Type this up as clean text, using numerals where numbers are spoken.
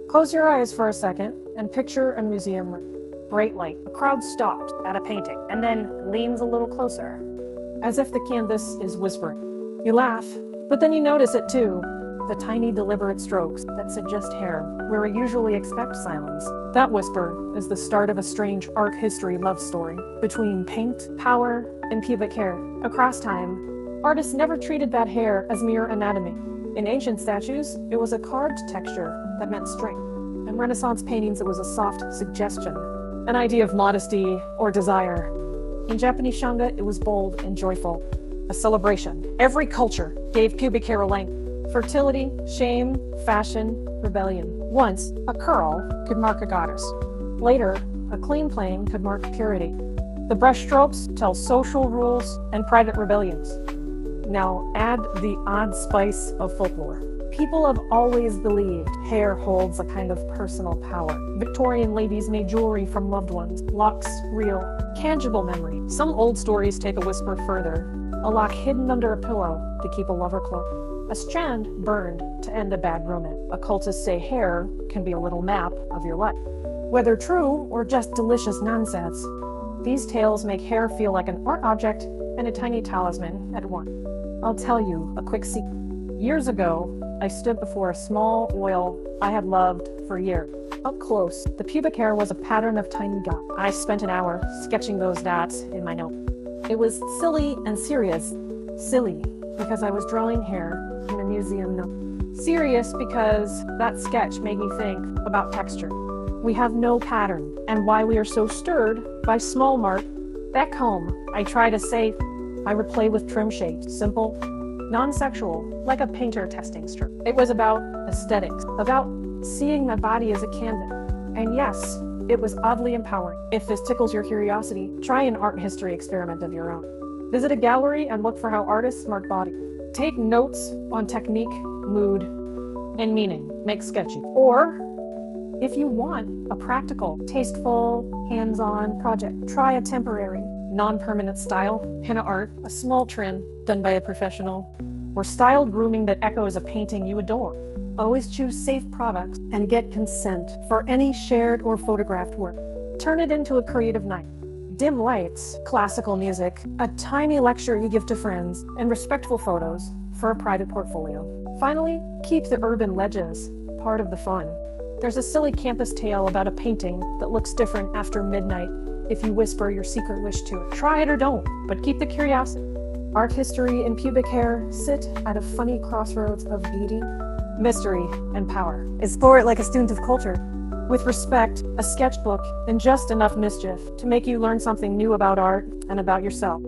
Close your eyes for a second and picture a museum room. Bright light. A crowd stopped at a painting and then leans a little closer, as if the canvas is whispering. You laugh, but then you notice it too. The tiny deliberate strokes that suggest hair where we usually expect silence. That whisper is the start of a strange art history love story between paint, power, and pubic hair. Across time, artists never treated that hair as mere anatomy. In ancient statues, it was a carved texture that meant strength. In Renaissance paintings, it was a soft suggestion, an idea of modesty or desire. In Japanese shunga, it was bold and joyful, a celebration. Every culture gave pubic hair a length. Fertility, shame, fashion, rebellion. Once, a curl could mark a goddess. Later, a clean plane could mark purity. The brushstrokes tell social rules and private rebellions. Now add the odd spice of folklore. People have always believed hair holds a kind of personal power. Victorian ladies made jewelry from loved ones, locks real, tangible memory. Some old stories take a whisper further, a lock hidden under a pillow to keep a lover close. A strand burned to end a bad romance. Occultists say hair can be a little map of your life. Whether true or just delicious nonsense, these tales make hair feel like an art object and a tiny talisman at once. I'll tell you a quick secret. Years ago, I stood before a small oil I had loved for years. Up close, the pubic hair was a pattern of tiny dots. I spent an hour sketching those dots in my note. It was silly and serious. Silly, because I was drawing hair in a museum note. Serious because that sketch made me think about texture. We have no pattern, and why we are so stirred by small mark. Back home, I try to say, I would play with trim shapes, simple, non-sexual, like a painter testing stroke. It was about aesthetics, about seeing my body as a canvas. And yes, it was oddly empowering. If this tickles your curiosity, try an art history experiment of your own. Visit a gallery and look for how artists mark body. Take notes on technique, mood, and meaning. Make sketchy. Or, if you want a practical, tasteful, hands-on project, try a temporary, non-permanent style, henna art, a small trim done by a professional, or styled grooming that echoes a painting you adore. Always choose safe products and get consent for any shared or photographed work. Turn it into a creative night. Dim lights, classical music, a tiny lecture you give to friends, and respectful photos for a private portfolio. Finally, keep the urban legends part of the fun. There's a silly campus tale about a painting that looks different after midnight if you whisper your secret wish to it. Try it or don't, but keep the curiosity. Art history and pubic hair sit at a funny crossroads of beauty, mystery, and power. Explore it like a student of culture, with respect, a sketchbook, and just enough mischief to make you learn something new about art and about yourself.